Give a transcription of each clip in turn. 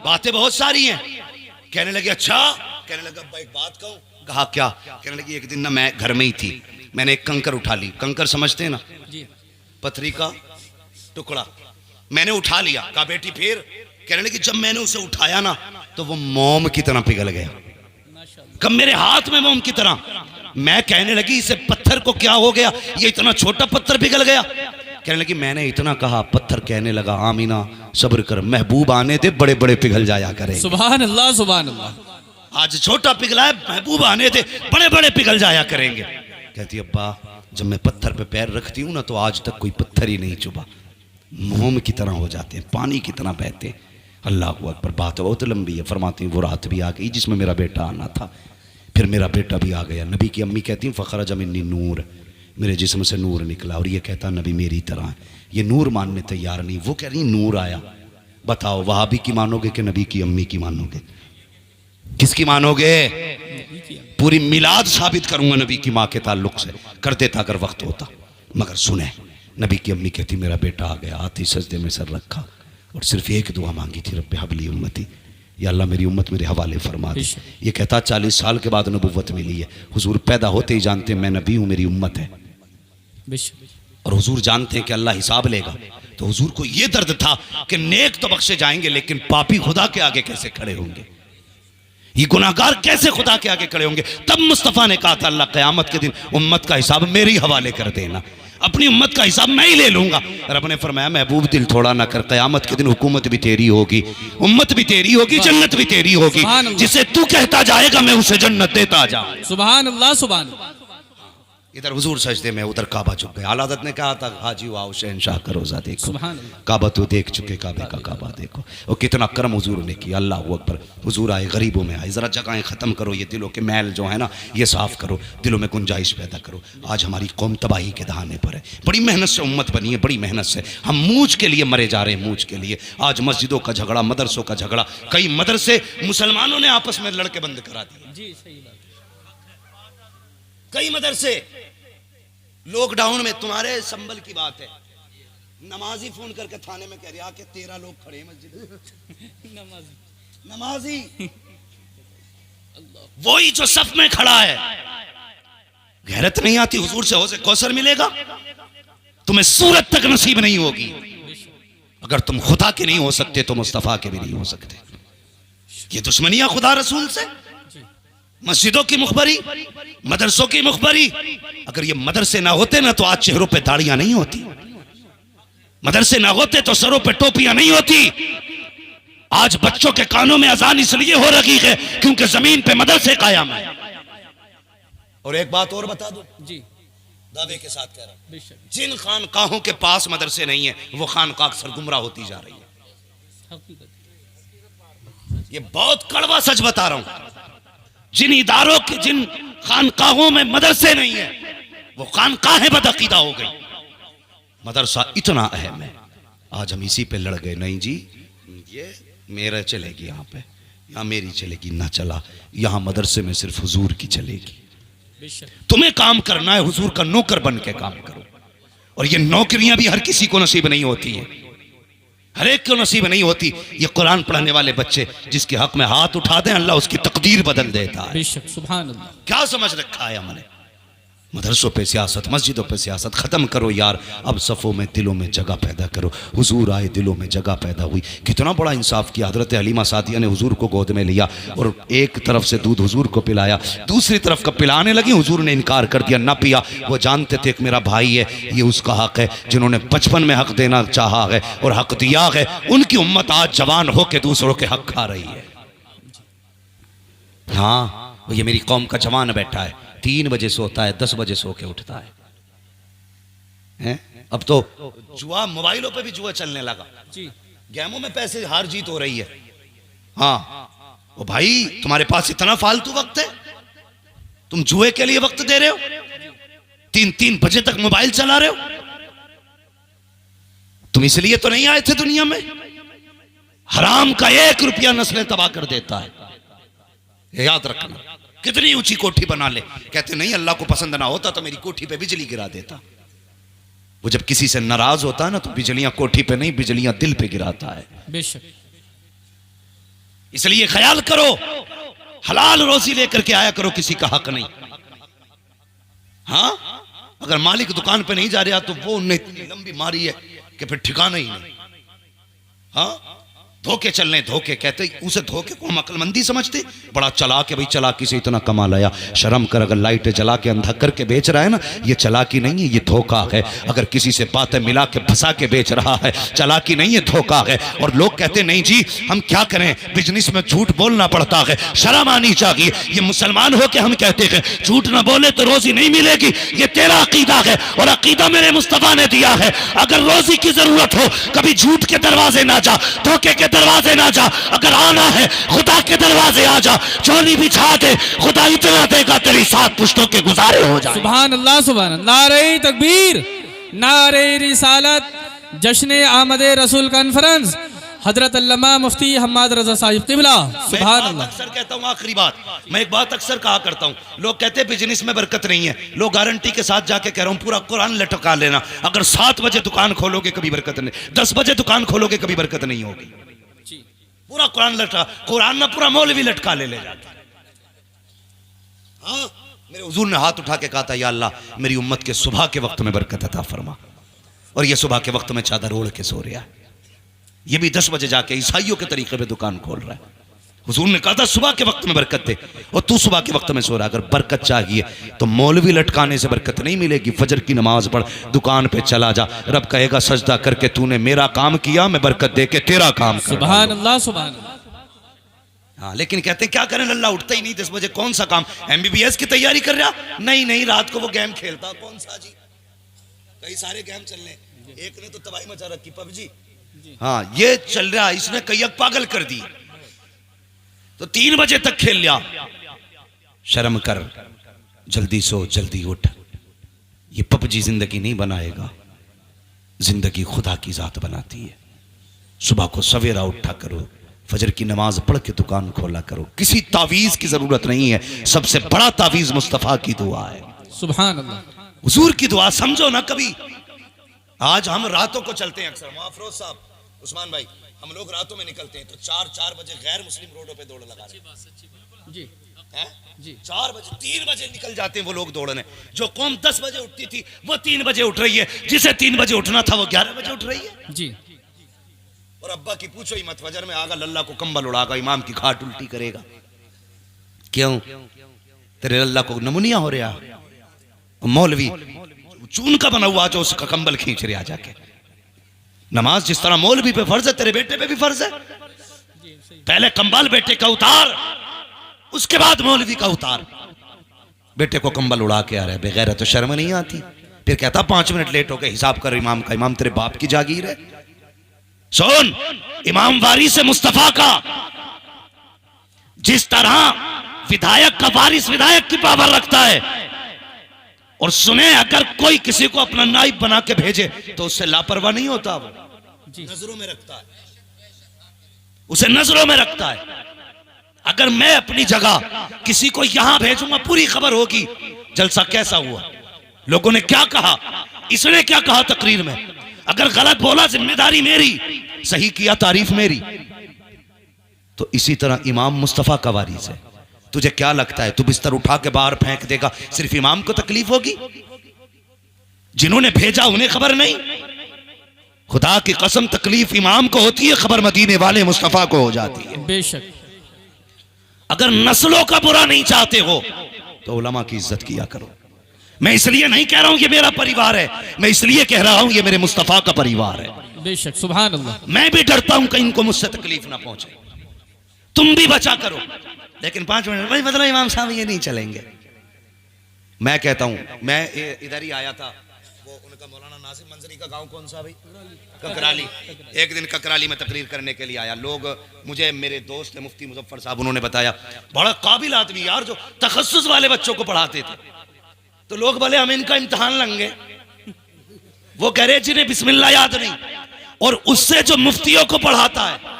बातें बहुत सारी हैं। कहने लगे अच्छा, कहने लगा अब्बा एक बात कहूं। कहा क्या? कहने लगी एक दिन ना मैं घर में ही थी, मैंने एक कंकर उठा ली। कंकर समझते हैं ना, पथरी का टुकड़ा मैंने उठा लिया। कहा बेटी फिर? कहने लगी जब मैंने उसे उठाया ना तो वो मोम की तरह पिघल गया। कब मेरे हाथ में मोम की तरह। मैं कहने लगी इसे पत्थर को क्या हो गया, ये इतना छोटा पत्थर पिघल गया। कहने लगी मैंने इतना कहा, पत्थर कहने लगा आमीना सब्र कर, महबूब आने दे बड़े बड़े पिघल जाया करें। सुभान अल्लाह सुभान अल्लाह। आज छोटा पिघला है, महबूब आने दे बड़े बड़े पिघल जाया करेंगे। कहती अब्बा जब मैं पत्थर पे पैर रखती हूँ ना तो आज तक कोई पत्थर ही नहीं चुभा, मोम की तरह हो जाते हैं, पानी की तरह बहते हैं। अल्लाह अकबर। बात बहुत लंबी है। फरमाती वो रात भी आ गई जिसमें मेरा बेटा आना था, फिर मेरा बेटा भी आ गया। नबी की अम्मी कहती फ़खरज मिन्नी नूर, मेरे जिस्म से नूर निकला। और ये कहता नबी मेरी तरह है। ये नूर मानने तैयार नहीं। वो कह रही नूर आया। बताओ वहाबी की मानोगे कि नबी की अम्मी की मानोगे? किसकी मानोगे? पूरी मिलाद साबित करूंगा नबी की माँ के ताल्लुक से, कर देता अगर वक्त होता। मगर सुने, नबी की अम्मी कहती मेरा बेटा आ गया। आती सजदे में सर रखा और सिर्फ एक दुआ मांगी थी, रब्बे हबली उम्मती, या अल्लाह मेरी उम्मत मेरे हवाले फरमा दे। ये कहता 40 साल के बाद नबुव्वत मिली है। हुजूर पैदा होते ही जानते हैं मैं नबी हूँ, मेरी उम्मत है। और हुजूर जानते हैं कि अल्लाह हिसाब लेगा। तो हुजूर को ये दर्द था कि नेक तो बख्शे जाएंगे लेकिन पापी खुदा के आगे कैसे खड़े होंगे, ये गुनाहगार कैसे खुदा के आगे खड़े होंगे। तब मुस्तफ़ा ने कहा था अल्लाह क़यामत के दिन उम्मत का हिसाब मेरे हवाले कर देना, अपनी उम्मत का हिसाब मैं ही ले लूंगा। रब ने फरमाया महबूब दिल थोड़ा ना कर, क़यामत के दिन हुकूमत भी तेरी होगी, उम्मत भी तेरी होगी, जन्नत भी तेरी होगी। जिसे तू कहता जाएगा मैं उसे जन्नत देता जाऊं। सुभान अल्लाह सुभान अल्लाह। इधर हुजूर सजदे में, उधर काबा झुक गया। आला हज़रत ने कहा था हाजी वाओ शहनशाह का रोज़ा देखो, काबा तो देख चुके, काबे का काबा देखो। और कितना करम हुजूर ने किया। अल्लाह अकबर। हुजूर आए, गरीबों में आए, ज़रा जगहें ख़त्म करो, ये दिलों के मैल जो है ना ये साफ़ करो, दिलों में गुंजाइश पैदा करो। आज हमारी कौम तबाही के दहाने पर है। बड़ी मेहनत से उम्मत बनी है, बड़ी मेहनत से। हम मूझ के लिए मरे जा रहे हैं, मूझ के लिए। आज मस्जिदों का झगड़ा, मदरसों का झगड़ा, कई मदरसे मुसलमानों ने आपस में लड़के बंद करा दिए। कई मदरसे लॉकडाउन में, तुम्हारे संबल की बात है, नमाजी फोन करके थाने में कह रहे आके 13 लोग खड़े हैं मस्जिद नमाजी वही जो सफ में खड़ा है। गैरत नहीं आती हुजूर से हौज़े कौसर मिलेगा, तुम्हें सूरत तक नसीब नहीं होगी। अगर तुम खुदा के नहीं हो सकते तो मुस्तफ़ा के भी नहीं हो सकते। ये दुश्मनियां खुदा रसूल से, मस्जिदों की मुखबरी, मदरसों की मुखबरी। अगर ये मदरसे ना होते ना तो आज चेहरों पे दाढ़ियां नहीं होती, मदरसे ना होते तो सरों पे टोपियां नहीं होती। आज बच्चों के कानों में अजान इसलिए हो रही है क्योंकि जमीन पे मदरसे कायम है। और एक बात और बता दो जी, दावे के साथ कह रहा हूं, जिन खानकाहों के पास मदरसे नहीं है वो खानकाह अक्सर गुमराह होती जा रही है। ये बहुत कड़वा सच बता रहा हूं। जिन इदारों के, जिन खानकाहों में मदरसे नहीं है वो खानकाहें बदअकीदा हो गई। मदरसा इतना अहम है, आज हम इसी पे लड़ गए। नहीं जी ये मेरा चलेगी, यहाँ पे, यहाँ मेरी चलेगी, ना चला। यहाँ मदरसे में सिर्फ हुजूर की चलेगी। तुम्हें काम करना है, हुजूर का नौकर बन के काम करो। और ये नौकरियां भी हर किसी को नसीब नहीं होती है, हर एक को नसीब नहीं होती। ये कुरान पढ़ने वाले बच्चे जिसके हक में हाथ उठा दें अल्लाह उसकी तकदीर बदल देता है। सुभान अल्लाह। क्या समझ रखा है हमने? मदरसों पे सियासत, मस्जिदों पे सियासत खत्म करो यार। अब सफ़ों में, दिलों में जगह पैदा करो। हुजूर आए, दिलों में जगह पैदा हुई। कितना बड़ा इंसाफ किया। हज़रत हलीमा सादिया ने हुजूर को गोद में लिया और एक तरफ से दूध हुजूर को पिलाया, दूसरी तरफ का पिलाने लगी, हुजूर ने इनकार कर दिया, ना पिया। वो जानते थे कि मेरा भाई है, ये उसका हक है। जिन्होंने बचपन में हक देना चाहा है और हक दिया है, उनकी उम्मत आज जवान होकर दूसरों के हक खा रही है। हाँ, ये मेरी कौम का जवान बैठा है, 3 बजे सोता है, 10 बजे सो के उठता है। अब तो जुआ, मोबाइलों पे भी जुआ चलने लगा जी, गेमों में पैसे हार जीत हो रही है। हाँ ओ भाई, तुम्हारे पास इतना फालतू वक्त है, तुम जुए के लिए वक्त दे रहे हो, 3-3 बजे तक मोबाइल चला रहे हो। तुम इसलिए तो नहीं आए थे दुनिया में। हराम का 1 रुपया नस्लें तबाह कर देता है, याद रखना। कितनी ऊंची कोठी बना ले, कहते नहीं अल्लाह को पसंद ना होता तो मेरी कोठी पे बिजली गिरा देता। वो जब किसी से नाराज होता है ना तो बिजलियां कोठी पे नहीं, बिजलियां दिल पे गिराता है। बेशक। इसलिए ख्याल करो, हलाल रोजी लेकर के आया करो, किसी का हक नहीं। हाँ, अगर मालिक दुकान पे नहीं जा रहा तो वो उन्हें इतनी लंबी मारी है कि फिर ठिकाना ही नहीं। हाँ, धोखे चलने, धोखे कहते, उसे धोखे को हम अक्लमंदी समझते। बड़ा चालाक है भाई, चालाकी से इतना कमा लाया। शर्म कर, अगर लाइटें जला के अंधा करके बेच रहा है ना, ये चालाकी नहीं है, ये धोखा है। अगर किसी से बातें मिला के फंसा के बेच रहा है, चालाकी नहीं है, धोखा है। और लोग कहते नहीं जी हम क्या करें, बिजनेस में झूठ बोलना पड़ता है, शर्म आनी चाहिए। ये मुसलमान हो के हम कहते हैं झूठ ना बोले तो रोजी नहीं मिलेगी, ये तेरा अकीदा है और अकीदा मेरे मुस्तफा ने दिया है। अगर रोजी की जरूरत हो, कभी झूठ के दरवाजे ना जा, धोखे के दरवाजे ना जा। अगर आना है खुदा के दरवाजे आ जा, चोली बिछा दे, खुदा इतना देगा तेरी 7 पुश्तों के गुजारे हो जाए। सुभान अल्लाह, सुभान अल्लाह। नारे तकबीर, नारे रिसालत, जश्न आमद रसूल कॉन्फ्रेंस, हजरत अल्लामा मुफ्ती हम्माद रजा साहिब क़िबला। सुभान अल्लाह। अक्सर कहता हूँ, आखिरी बात, मैं एक बात अक्सर कहा करता हूँ, लोग कहते हैं बिजनेस में बरकत नहीं है। लोग गारंटी के साथ जाके कह रहा हूँ, पूरा कुरान लटका लेना। अगर 7 बजे दुकान खोलोगे कभी बरकत नहीं, 10 बजे दुकान खोलोगे कभी बरकत नहीं होगी। पूरा कुरान लटका, कुरान ना पूरा मौलवी लटका ले जाता। हाँ, मेरे हुजूर ने हाथ उठा के कहा था, या अल्लाह मेरी उम्मत के सुबह के वक्त में बरकत अता फरमा। और ये सुबह के वक्त में चादर ओढ़ के सो रहा है। ये भी 10 बजे जाके ईसाइयों के तरीके पे दुकान खोल रहा है। हुजूर ने कहा था सुबह के वक्त में बरकत दे, और तू सुबह के वक्त में सो रहा है। अगर बरकत चाहिए तो मौलवी लटकाने से बरकत नहीं मिलेगी। फजर की नमाज पढ़, दुकान पे चला जा, रब कहेगा सजदा करके तूने मेरा काम किया, मैं बरकत दे के तेरा काम कर। सुभान अल्लाह, सुभान अल्लाह। हाँ, लेकिन कहते क्या करें, अल्लाह उठता ही नहीं 10 बजे, कौन सा काम, MBBS की तैयारी कर रहा? नहीं नहीं, रात को वो गेम खेलता। कौन सा जी? कई सारे गेम चल रहे, एक ने तो तबाही मचा रखी, PUBG। हाँ, ये चल रहा, इसने कई पागल कर दी, तो 3 बजे तक खेल लिया। शर्म कर, जल्दी सो, जल्दी उठ। ये PUBG जिंदगी नहीं बनाएगा, जिंदगी खुदा की जात बनाती है। सुबह को सवेरा उठा करो, फजर की नमाज पढ़ के दुकान खोला करो। किसी तावीज की जरूरत नहीं है, सबसे बड़ा तावीज मुस्तफा की दुआ है। सुभान अल्लाह। हुजूर की दुआ समझो ना कभी। आज हम रातों को चलते हैं अक्सर, अफरोज साहब, उस्मान भाई, हम लोग रातों में निकलते हैं तो 4 बजे गैर मुस्लिम रोडों पे दौड़ लगा रहे हैं। जी हैं? जी। 4 बजे 3 बजे निकल जाते हैं वो लोग दौड़ने। जो कौम 10 बजे उठती थी वो 3 बजे उठ रही है, जिसे 3 बजे उठना था वो 11 बजे उठ रही है। जी। और अब्बा की पूछो ही मत, फजर में आगा लल्ला को कंबल उड़ागा, इमाम की खाट उल्टी करेगा। क्यों? तेरे लल्ला को नमुनिया हो रहा। मौलवी चून का बना हुआ जो उसका कंबल खींच रहा जाके। नमाज जिस तरह मौलवी पे फर्ज है, तेरे बेटे पे भी फर्ज है। पहले कंबल बेटे का उतार, उसके बाद मौलवी का उतार। बेटे को कंबल उड़ा के आ रहा है, बगैर तो शर्म नहीं आती। फिर कहता 5 मिनट लेट हो गए, हिसाब कर इमाम का। इमाम तेरे बाप की जागीर है। सुन, इमाम वारिस मुस्तफा का, जिस तरह विधायक का वारिस विधायक की पावर रखता है। और सुने, अगर कोई किसी को अपना नाइब बना के भेजे तो उससे लापरवाह नहीं होता, वो नजरों में रखता है, उसे नजरों में रखता है। अगर मैं अपनी जगह किसी को यहां भेजूंगा, पूरी खबर होगी जलसा कैसा हुआ, लोगों ने क्या कहा, इसने क्या कहा तकरीर में। अगर गलत बोला जिम्मेदारी मेरी, सही किया तारीफ मेरी। तो इसी तरह इमाम मुस्तफा का वारिस है। तुझे क्या लगता है तू बिस्तर उठा के बाहर फेंक देगा, सिर्फ इमाम को तकलीफ होगी? जिन्होंने भेजा उन्हें खबर नहीं? खुदा की कसम तकलीफ इमाम को होती है, खबर मदीने वाले मुस्तफा को हो जाती है। बेशक। अगर नस्लों का बुरा नहीं चाहते हो तो उलमा की इज्जत किया करो। मैं इसलिए नहीं कह रहा हूं ये मेरा परिवार है, मैं इसलिए कह रहा हूं ये मेरे मुस्तफा का परिवार है। बेशक, सुभान अल्लाह। मैं भी डरता हूं कहीं इनको मुझसे तकलीफ ना पहुंचे, तुम भी बचा करो। लेकिन 5 मिनट भाई मतलब इमाम साहब ये नहीं चलेंगे। मैं कहता हूं, मैं इधर ही आया था, वो उनका मौलाना नासिर मंजरी का गांव कौन सा भाई? ककराली। एक दिन ककराली में तकरीर करने के लिए आया। लोग, मुझे मेरे दोस्त है मुफ्ती मुजफ्फर साहब, उन्होंने बताया बड़ा काबिल आदमी यार, जो तखस्सुस वाले बच्चों को पढ़ाते थे। तो लोग बोले हम इनका इम्तिहान लेंगे। वो कह रहे जिन्हें बिस्मिल्लाह याद नहीं, और उससे जो मुफ्तियों को पढ़ाता है,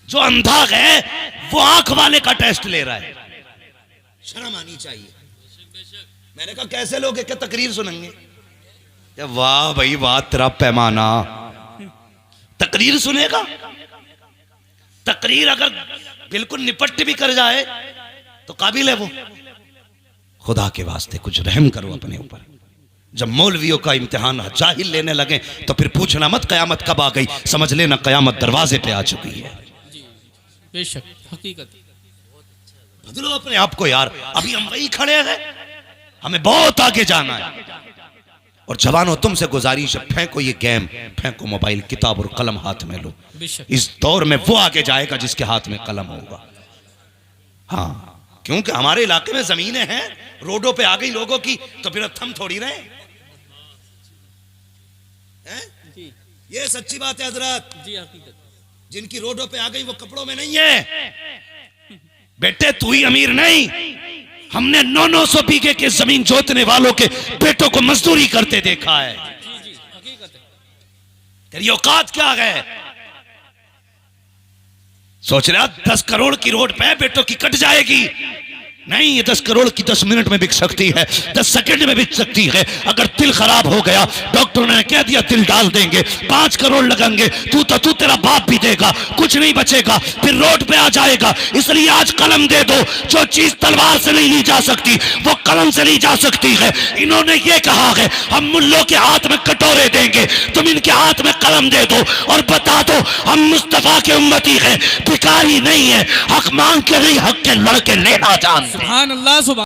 जो अंधा है, वो आंख वाले का टेस्ट ले रहा है। शर्म आनी चाहिए। मैंने कहा कैसे लोग क्या तकरीर सुनेंगे? वाह भाई वाह, तेरा पैमाना। तकरीर सुनेगा तकरीर अगर बिल्कुल निपट भी कर जाए तो काबिल है वो। खुदा के वास्ते कुछ रहम करो अपने ऊपर। जब मौलवियों का इम्तिहान जाहिल लेने लगे तो फिर पूछना मत कयामत कब आ गई, समझ लेना कयामत दरवाजे पे आ चुकी है। बेशक हकीकत। बदलो अपने आप को यार, अभी हम वही खड़े हैं, हमें बहुत आगे जाना है। और जवानों तुमसे गुजारिश है, फेंको ये गेम, फेंको मोबाइल, किताब और कलम हाथ में लो। इस दौर में वो आगे जाएगा जिसके हाथ में कलम होगा। हाँ, क्योंकि हमारे इलाके में जमीनें हैं, रोडों पे आ गई लोगों की, तो फिर अब थम थोड़ी रहे हैं? ये सच्ची बात है हजरत जी, हकीकत। जिनकी रोडों पे आ गई वो कपड़ों में नहीं है। बेटे तू ही अमीर नहीं, हमने 900 बीघे के जमीन जोतने वालों के बेटों को मजदूरी करते देखा है। जी, हकीकत है। तेरी औकात क्या है? सोच रहा 10 करोड़ की रोड पे बेटों की कट जाएगी? नहीं, ये 10 करोड़ की 10 मिनट में बिक सकती है, 10 सेकंड में बिक सकती है। अगर दिल खराब हो गया, डॉक्टर ने कह दिया दिल डाल देंगे, 5 करोड़ लगेंगे, तू तेरा बाप भी देगा, कुछ नहीं बचेगा, फिर रोड पे आ जाएगा। इसलिए आज कलम दे दो। जो चीज तलवार से नहीं ली जा सकती वो कलम से ली जा सकती है। इन्होंने ये कहा है हम मुल्लों के हाथ में कटोरे देंगे, तुम इनके हाथ में कलम दे दो और बता दो हम मुस्तफा के उम्मती हैं, भिखारी नहीं है, हक मांग के नहीं हक के लड़के लेना जानते। सुभान अल्लाह, सुभान